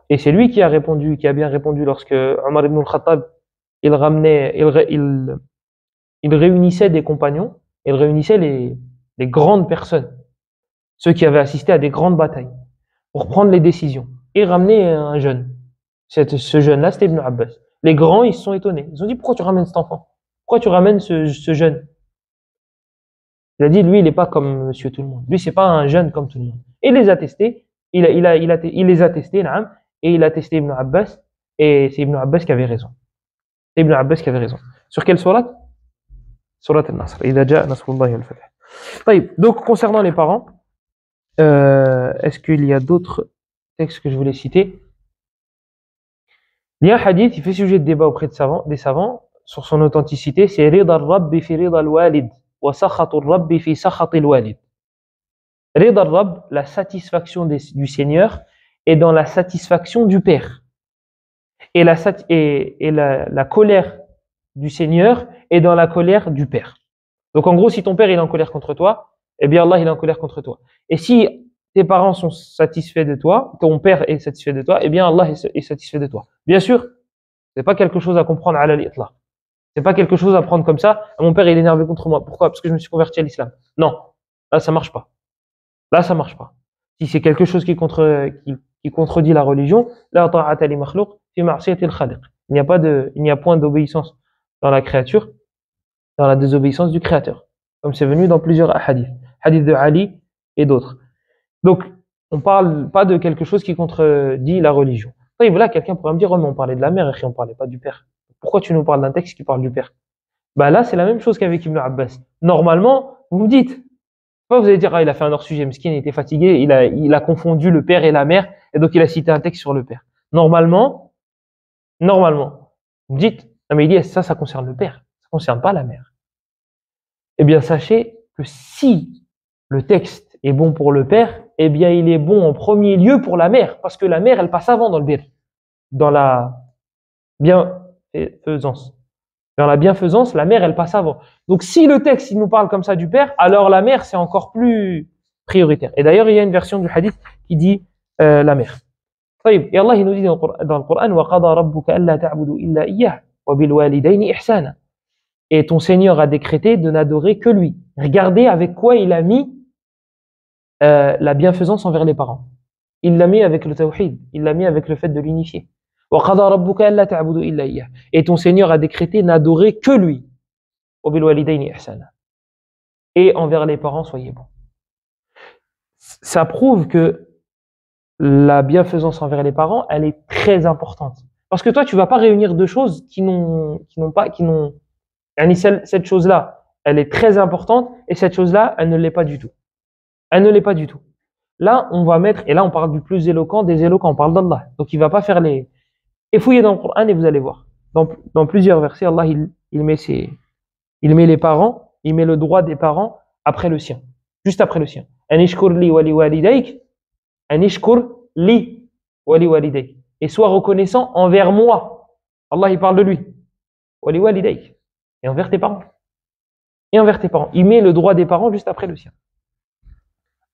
Et c'est lui qui a bien répondu lorsque Omar ibn al-Khattab, il réunissait des compagnons, il réunissait les grandes personnes, ceux qui avaient assisté à des grandes batailles, pour prendre les décisions, et ramener un jeune. Ce jeune-là, c'était Ibn Abbas. Les grands, ils se sont étonnés. Ils ont dit, pourquoi tu ramènes cet enfant? Pourquoi tu ramènes ce jeune? Il a dit, lui, il n'est pas comme monsieur tout le monde. Lui, c'est pas un jeune comme tout le monde. Et il les a testés. Il les a testés, et il a testé Ibn Abbas, et c'est Ibn Abbas qui avait raison. C'est Ibn Abbas qui avait raison. Sur quelle sourate? Sourate al-Nasr. Idha ja'a nasrullahi wal fath. Donc, concernant les parents, est-ce qu'il y a d'autres textes que je voulais citer? Il y a un hadith, il fait sujet de débat auprès des savants sur son authenticité, c'est Rida al-Rabbi fi Rida al-Walid wa Sakhatu al-Rabbi fi Sakhati al-Walid. Rida al-Rabb, la satisfaction du Seigneur, est dans la satisfaction du Père. Et la colère du Seigneur est dans la colère du Père. Donc en gros, si ton père il est en colère contre toi, eh bien Allah il est en colère contre toi. Et si tes parents sont satisfaits de toi, ton père est satisfait de toi, eh bien Allah est satisfait de toi. Bien sûr, c'est pas quelque chose à comprendre à l'itla. C'est pas quelque chose à prendre comme ça. Mon père il est énervé contre moi. Pourquoi? Parce que je me suis converti à l'islam. Non, là ça marche pas. Là ça marche pas. Si c'est quelque chose qui contredit la religion, la ta'ata li makhluq fi ma'siyati al-khaliq. Il n'y a point d'obéissance dans la créature, dans la désobéissance du Créateur, comme c'est venu dans plusieurs hadiths, hadiths de Ali et d'autres. Donc, on parle pas de quelque chose qui contredit la religion. Et voilà, quelqu'un pourrait me dire, oh, mais on parlait de la mère et on parlait pas du père. Pourquoi tu nous parles d'un texte qui parle du père? Bah là, c'est la même chose qu'avec Ibn Abbas. Normalement, vous me dites, Pas vous allez dire, ah, il a fait un hors-sujet, Meskin, il était fatigué, il a confondu le père et la mère, et donc il a cité un texte sur le père. Normalement, vous me dites, non mais il dit, ça concerne le père, ça concerne pas la mère. Eh bien, sachez que si le texte est bon pour le père, eh bien, il est bon en premier lieu pour la mère, parce que la mère, elle passe avant dans le bir, dans la bienfaisance. Dans la bienfaisance, la mère, elle passe avant. Donc, si le texte, il nous parle comme ça du père, alors la mère, c'est encore plus prioritaire. Et d'ailleurs, il y a une version du hadith qui dit la mère. Et Allah, il nous dit dans le Coran, وَقَضَى رَبُّكَ أَلَّا تَعْبُدُوا إِلَّا إِيَّهُ وَبِالْوَالِدَيْنِ إِحْسَانًا. Et ton Seigneur a décrété de n'adorer que lui. Regardez avec quoi il a mis la bienfaisance envers les parents. Il l'a mis avec le tawhid, il l'a mis avec le fait de l'unifier. وَقَضَى رَبُّكَ أَلَّا تَعْبُدُوا إِلَّا إِيَّهُ. Et ton Seigneur a décrété n'adorer que lui. وَبِالْوَالِدَيْنِ إِحْسَانًا. Et envers les parents, soyez bons. Ça prouve que la bienfaisance envers les parents, elle est très importante. Parce que toi, tu vas pas réunir deux choses cette chose-là, elle est très importante, et cette chose-là, elle ne l'est pas du tout. Elle ne l'est pas du tout. Là, on va mettre, et là, on parle du plus éloquent des éloquents, on parle d'Allah. Donc, il va pas faire les, et fouillez dans le Coran et vous allez voir. Dans plusieurs versets, Allah, il met les parents, il met le droit des parents après le sien. Juste après le sien. Anishkur li wali walidayk. Anishkur li wali walidayk. Et sois reconnaissant envers moi. Allah, il parle de lui. Wali walidayk. Et envers tes parents. Et envers tes parents. Il met le droit des parents juste après le sien.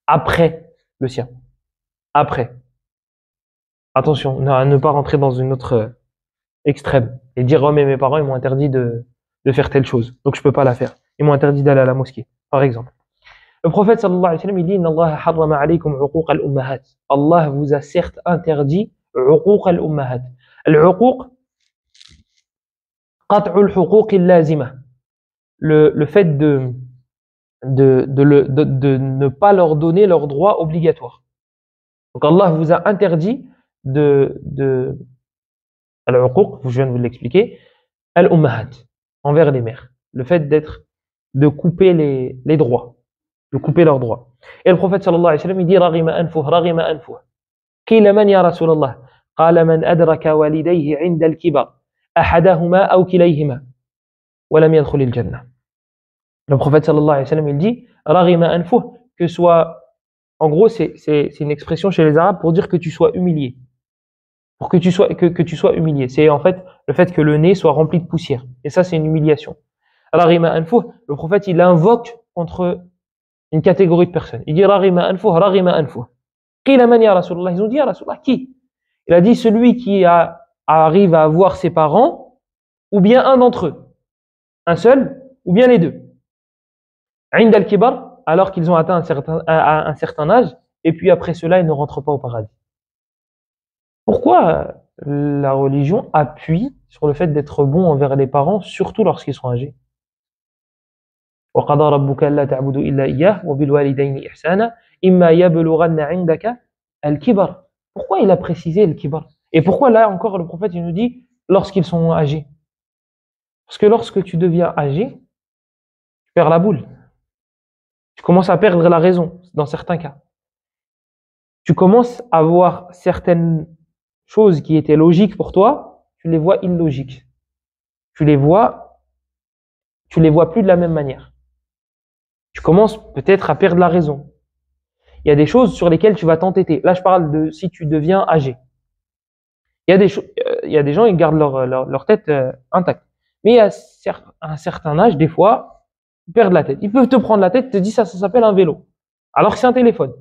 Après le sien. Après. Attention, à ne pas rentrer dans une autre extrême. Et dire, oh, mais mes parents, ils m'ont interdit de faire telle chose. Donc, je peux pas la faire. Ils m'ont interdit d'aller à la mosquée, par exemple. Le prophète, sallallahu alayhi wa sallam, il dit, Inna Allah harrama alaykum uquq al-ummahat. Allah vous a certes interdit uquq al-ummahat. Al-uquq, qat'u al-huquq al-lazima. Le fait de ne pas leur donner leurs droits obligatoires. Donc, Allah vous a interdit al-uquq, je viens de vous l'expliquer, al-ummahat, envers les mères. Le fait de couper les droits, de couper leurs droits. Et le prophète sallallahu alayhi wa sallam, il dit, raghima anfuh. Qila man ya Rasulallah? Qala man adraka walidayhi 'inda al-kibar, ahadahuma aw kilayhima, wa lam yadkhul al-jannah. Le prophète sallallahu alayhi wa sallam, il dit, raghima anfuh, que soit, en gros, c'est une expression chez les Arabes pour dire que tu sois humilié. Pour que tu sois humilié. C'est en fait le fait que le nez soit rempli de poussière. Et ça, c'est une humiliation. Rarima anfuh, le prophète, il invoque contre une catégorie de personnes. Il dit Rarima anfuh, Rarima anfuh. Qila man ya Rasulallah? Ils ont dit, ya Rasulallah, qui? Il a dit celui qui arrive à avoir ses parents, ou bien un d'entre eux. Un seul, ou bien les deux. Ind al-kibar, alors qu'ils ont atteint un certain âge, et puis après cela, ils ne rentrent pas au paradis. Pourquoi la religion appuie sur le fait d'être bon envers les parents, surtout lorsqu'ils sont âgés? وَقَضَى رَبُّكَ أَلَّا تَعْبُدُوا إِلَّا إِيَّاهُ وَبِالْوَالِدَيْنِ إِحْسَانًا إِمَّا يَبْلُغَنَّ عِندَكَ الْكِبَرَ. Pourquoi il a précisé le kibar? Et pourquoi là encore le prophète il nous dit lorsqu'ils sont âgés? Parce que lorsque tu deviens âgé, tu perds la boule. Tu commences à perdre la raison dans certains cas. Tu commences à voir certaines choses qui étaient logiques pour toi, tu les vois illogiques. Tu les vois plus de la même manière. Tu commences peut-être à perdre la raison. Il y a des choses sur lesquelles tu vas t'entêter. Là, je parle de si tu deviens âgé. Il y a des gens, ils gardent leur tête intacte. Mais à un certain âge, des fois, ils perdent la tête. Ils peuvent te prendre la tête, te disent ça s'appelle un vélo. Alors que c'est un téléphone.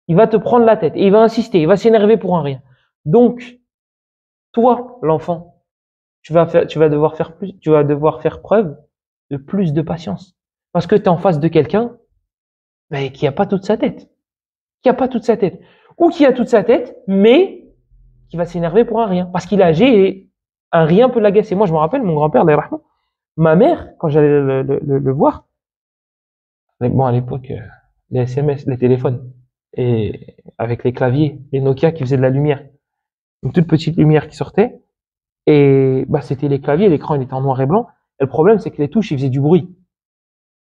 Il va te prendre la tête et il va insister, il va s'énerver pour un rien. Donc, toi, l'enfant, tu vas devoir faire preuve de plus de patience. Parce que tu es en face de quelqu'un qui n'a pas toute sa tête. Ou qui a toute sa tête, mais qui va s'énerver pour un rien. Parce qu'il est âgé et un rien peut l'agacer. Moi, je me rappelle, mon grand-père, ma mère, quand j'allais le voir, bon, à l'époque, les SMS, les téléphones, et avec les claviers, les Nokia qui faisaient de la lumière, une toute petite lumière qui sortait, et c'était les claviers, l'écran il était en noir et blanc, et le problème c'est que les touches ils faisaient du bruit.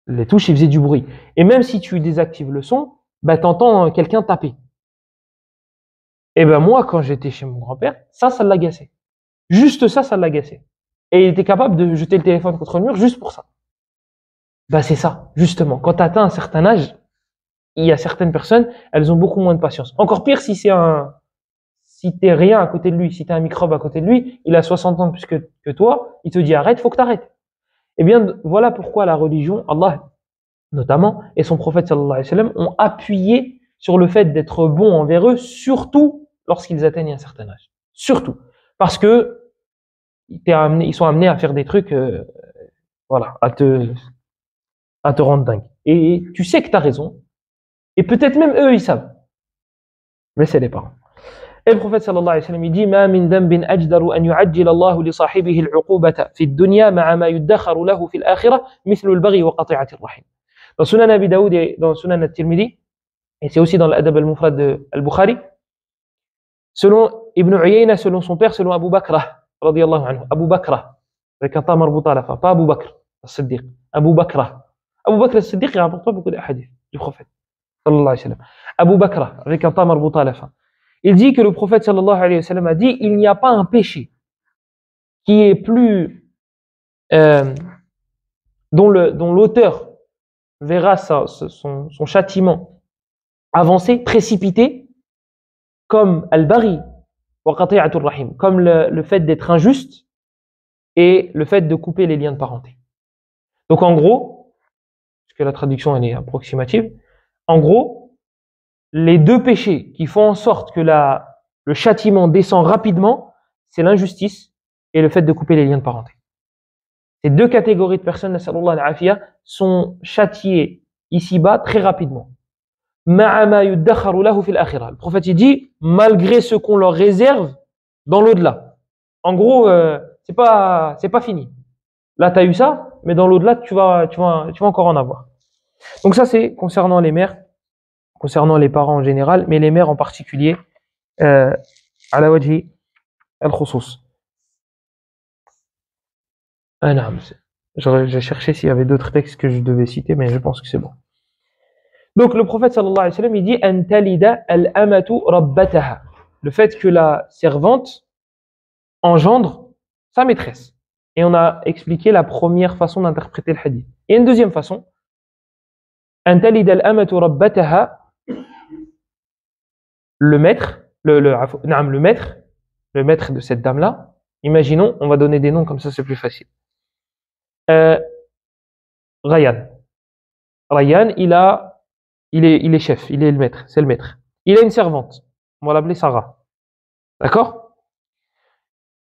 Les touches, ils faisaient du bruit. Et même si tu désactives le son, bah, t'entends quelqu'un taper. Et ben moi, quand j'étais chez mon grand-père, ça l'agaçait. Juste ça l'agaçait. Et il était capable de jeter le téléphone contre le mur juste pour ça. Bah c'est ça, justement. Quand tu atteins un certain âge, il y a certaines personnes, elles ont beaucoup moins de patience. Encore pire si si t'es rien à côté de lui, si t'es un microbe à côté de lui, il a 60 ans de plus que toi, il te dit arrête, faut que t'arrêtes. Eh bien, voilà pourquoi la religion, Allah notamment, et son prophète sallallahu alayhi wa sallam, ont appuyé sur le fait d'être bon envers eux, surtout lorsqu'ils atteignent un certain âge. Surtout. Parce que ils sont amenés à faire des trucs, voilà, à te rendre dingue. Et tu sais que tu as raison. Et peut-être même eux, ils savent. Mais c'est les parents. Et le prophète sallallahu alayhi wa sallam, il dit ما من ذنب أجدر أن يعجل الله لصاحبه العقوبة في الدنيا مع ما يدخر له في الآخرة مثل البغي وقطيعة الرحم. Dans Sunan Abi Daoud et dans Sunan At-Tirmidhi, et c'est aussi dans l'Adab al-Mufrad de Al-Bukhari, selon Ibn Uyayna, selon son père, selon Abu Bakr, radiyallahu anhu, Abu Bakr, avec un ta marbuta à la fin, pas Abu Bakr, al-Siddiq, Abu Bakr. Abu Bakr al-Siddiq, il rapporte pas beaucoup de hadiths du prophète, sallallahu alayhi wa sallam. Abu Bakr, avec un ta marbuta à la fin. Il dit que le prophète, sallallahu alayhi wa sallam, a dit, il n'y a pas un péché qui est plus, dont l'auteur verra son châtiment avancé, précipité, comme al-bari wa qati'atul rahim, comme le fait d'être injuste et le fait de couper les liens de parenté. Donc en gros, parce que la traduction elle est approximative, en gros, les deux péchés qui font en sorte que le châtiment descend rapidement, c'est l'injustice et le fait de couper les liens de parenté. Ces deux catégories de personnes, sont châtiées ici-bas très rapidement. Le prophète il dit, malgré ce qu'on leur réserve dans l'au-delà. En gros, c'est pas fini. Là, tu as eu ça, mais dans l'au-delà, tu vas encore en avoir. Donc ça, c'est concernant les mères, concernant les parents en général, mais les mères en particulier, ala wajhi al-khusus. J'ai cherché s'il y avait d'autres textes que je devais citer, mais je pense que c'est bon. Donc le prophète sallallahu alayhi wa sallam, il dit an talida al-amatu rabbataha. Le fait que la servante engendre sa maîtresse. Et on a expliqué la première façon d'interpréter le hadith. Et une deuxième façon, an talida al-amatu rabbataha, le maître de cette dame-là, imaginons, on va donner des noms comme ça c'est plus facile. Rayyan, il est chef, il est le maître, c'est le maître. Il a une servante, on va l'appeler Sarah. D'accord?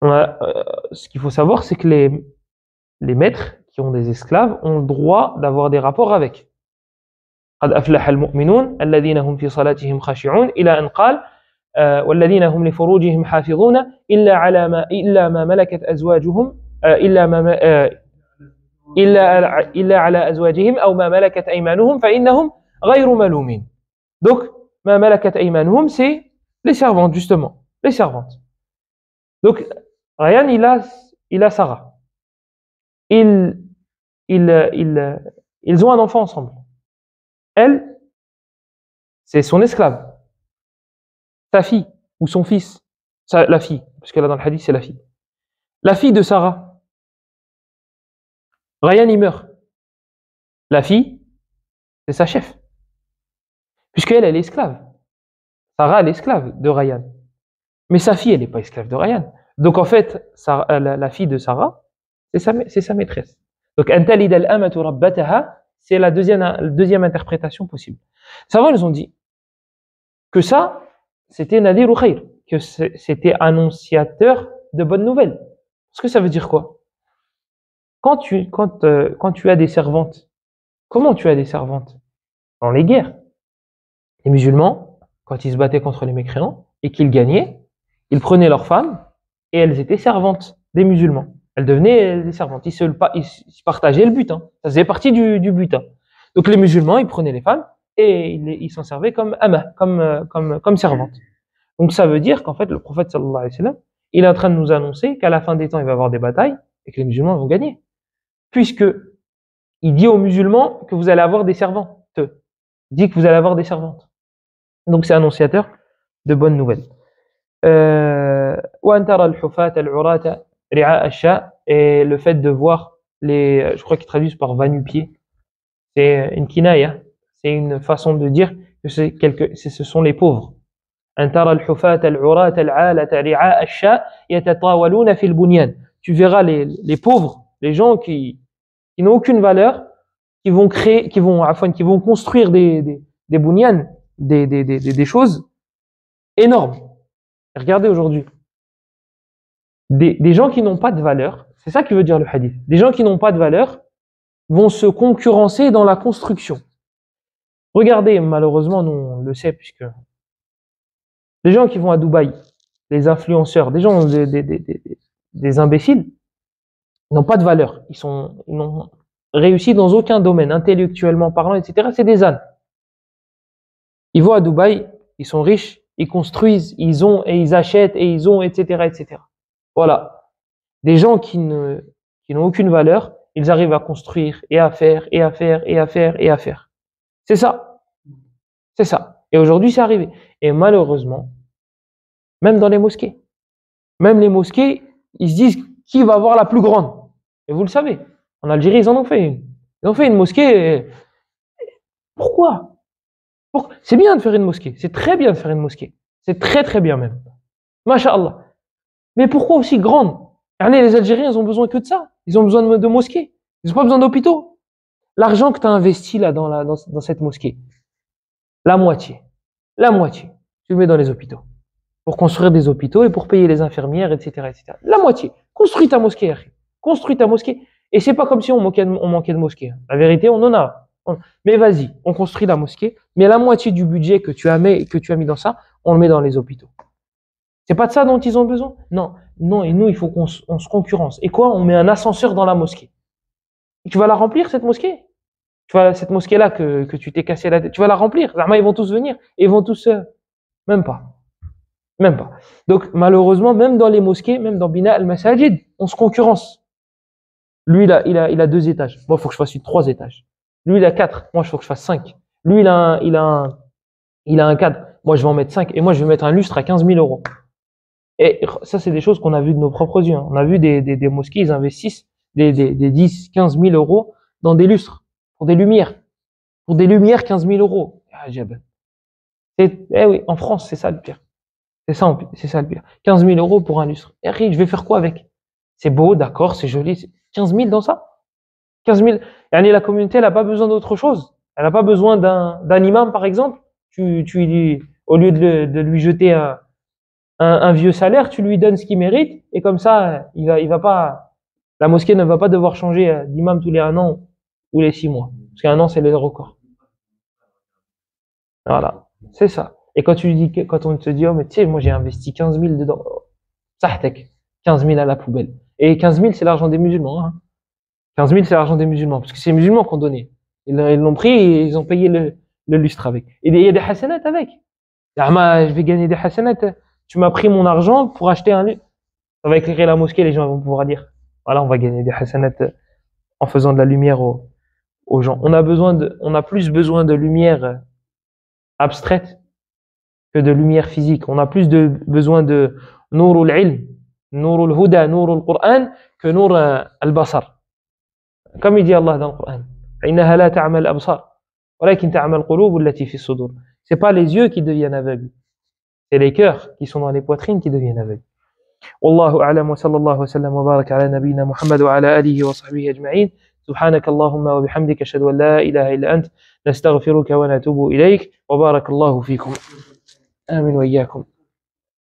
Ce qu'il faut savoir, c'est que les maîtres qui ont des esclaves ont le droit d'avoir des rapports avec. قد أفلح المؤمنون الذين هم في صلاتهم خاشعون إلى أن قال والذين هم لفروجهم حافظون إلا ما ملكت أزواجهم إلا على أزواجهم أو ما ملكت أيمانهم فإنهم غير ملومين. Donc, ما ملكت أيمانهم, c'est les servantes, justement. Les servantes. Donc, Ryan, il a Sarah. Ils ont un enfant ensemble. Elle, c'est son esclave. Sa fille, ou son fils. La fille, parce que là dans le hadith, c'est la fille. La fille de Sarah. Ryan, il meurt. La fille, c'est sa chef. Puisqu'elle, elle est esclave. Sarah, elle est esclave de Ryan. Mais sa fille, elle n'est pas esclave de Ryan. Donc en fait, la fille de Sarah, c'est sa maîtresse. Donc, antalid al-amatu rabbataha, c'est la deuxième interprétation possible. Savants, ils ont dit que ça, c'était nadir ou khayr, que c'était annonciateur de bonnes nouvelles. Parce que ça veut dire quoi? Quand tu as des servantes, comment tu as des servantes? Dans les guerres. Les musulmans, quand ils se battaient contre les mécréants et qu'ils gagnaient, ils prenaient leurs femmes et elles étaient servantes des musulmans. Elles devenaient des servantes. Ils se partageaient le butin. Ça faisait partie du butin. Donc les musulmans, ils prenaient les femmes et ils s'en servaient comme ama, comme servantes. Donc ça veut dire qu'en fait, le prophète sallallahu alayhi wa sallam, il est en train de nous annoncer qu'à la fin des temps, il va y avoir des batailles et que les musulmans vont gagner. Puisque il dit aux musulmans que vous allez avoir des servantes. Il dit que vous allez avoir des servantes. Donc c'est annonciateur de bonnes nouvelles. وأن ترى الحفاة العراة رعاء الشاء, et le fait de voir les, je crois qu'ils traduisent par va-nu-pieds, c'est une kinaya, c'est une façon de dire que ce sont les pauvres. أن ترى الحفاة العراة العالة رعاء الشاء يتطاولون في البنيان. Tu verras les pauvres, les gens qui n'ont aucune valeur, qui vont construire des bunyan, des choses énormes. Regardez aujourd'hui, des gens qui n'ont pas de valeur, c'est ça qui veut dire le hadith. Des gens qui n'ont pas de valeur vont se concurrencer dans la construction. Regardez, malheureusement, nous on le sait, puisque les gens qui vont à Dubaï, les influenceurs, des gens, des imbéciles, n'ont pas de valeur. Ils n'ont réussi dans aucun domaine, intellectuellement parlant, etc. C'est des ânes. Ils vont à Dubaï, ils sont riches, ils construisent, ils ont et ils achètent et ils ont, etc., etc. Voilà. Des gens qui n'ont aucune valeur, ils arrivent à construire et à faire et à faire et à faire et à faire. C'est ça. C'est ça. Et aujourd'hui, c'est arrivé. Et malheureusement, même dans les mosquées, ils se disent qui va avoir la plus grande. Et vous le savez, en Algérie, ils en ont fait une. Ils ont fait une mosquée. Pourquoi? C'est bien de faire une mosquée. C'est très bien de faire une mosquée. C'est très très bien même. Masha'Allah. Mais pourquoi aussi grande? Les Algériens, ils ont besoin que de ça. Ils ont besoin de mosquées. Ils n'ont pas besoin d'hôpitaux. L'argent que tu as investi là dans cette mosquée, la moitié, tu le mets dans les hôpitaux. Pour construire des hôpitaux et pour payer les infirmières, etc., etc. La moitié. Construis ta mosquée, Harry. Construis ta mosquée. Et c'est pas comme si on manquait de mosquées. La vérité, on en a. Mais vas-y, on construit la mosquée, mais la moitié du budget que tu as mis dans ça, on le met dans les hôpitaux. C'est pas de ça dont ils ont besoin? Non, et nous, il faut qu'on se concurrence. Et quoi? On met un ascenseur dans la mosquée. Et tu vas la remplir, cette mosquée? Cette mosquée-là que tu t'es cassé la tête, tu vas la remplir? Ils vont tous venir, et ils vont tous... Même pas. Donc, malheureusement, même dans les mosquées, même dans Bina al-Masajid, on se concurrence. Lui, il a 2 étages. Moi, il faut que je fasse 3 étages. Lui, il a 4. Moi, il faut que je fasse 5. Lui, il a un cadre. Moi, je vais en mettre 5. Et moi, je vais mettre un lustre à 15 000 euros. Et ça, c'est des choses qu'on a vues de nos propres yeux. On a vu des mosquées, ils investissent des 10, 15 000 euros dans des lustres, pour des lumières. Pour des lumières, 15 000 euros. Oui, en France, c'est ça le pire. C'est ça le pire. 15 000 euros pour un lustre. Et je vais faire quoi avec? C'est beau, d'accord, c'est joli. 15 000 dans ça? 15 000. La communauté, elle n'a pas besoin d'autre chose. Elle n'a pas besoin d'un imam, par exemple. Au lieu de lui jeter un vieux salaire, tu lui donnes ce qu'il mérite, et comme ça, la mosquée ne va pas devoir changer d'imam tous les 1 an ou les 6 mois. Parce qu'un an, c'est le record. Voilà. C'est ça. Et quand on te dit, oh, mais tu sais, moi, j'ai investi 15 000 dedans. Sahtek. 15 000 à la poubelle. Et 15 000, c'est l'argent des musulmans, hein. 15 000, c'est l'argent des musulmans, parce que c'est les musulmans qui ont donné. Ils l'ont pris et ils ont payé le lustre avec. Et il y a des hasanats avec. Je vais gagner des hasanats. Tu m'as pris mon argent pour acheter un lustre. Ça va éclairer la mosquée, les gens vont pouvoir dire, voilà, on va gagner des hasanats en faisant de la lumière aux gens. On a plus besoin de lumière abstraite que de lumière physique. On a plus besoin de nourul ilm, nourul huda, nourul Qur'an, que nour al-basar. Comme il dit Allah dans le Coran, فإنها لا تعمى الأبصار ولكن تعمى القلوب التي في الصدور. C'est pas les yeux qui deviennent aveugles, c'est les cœurs qui sont dans les poitrines qui deviennent aveugles. والله أعلم وصلى الله وسلم وبارك على نبينا محمد وعلى آله وصحبه أجمعين. سبحانك اللهم وبحمدك أشهد أن لا إله إلا أنت نستغفرك ونتوب إليك وبارك الله فيكم. آمين وإياكم.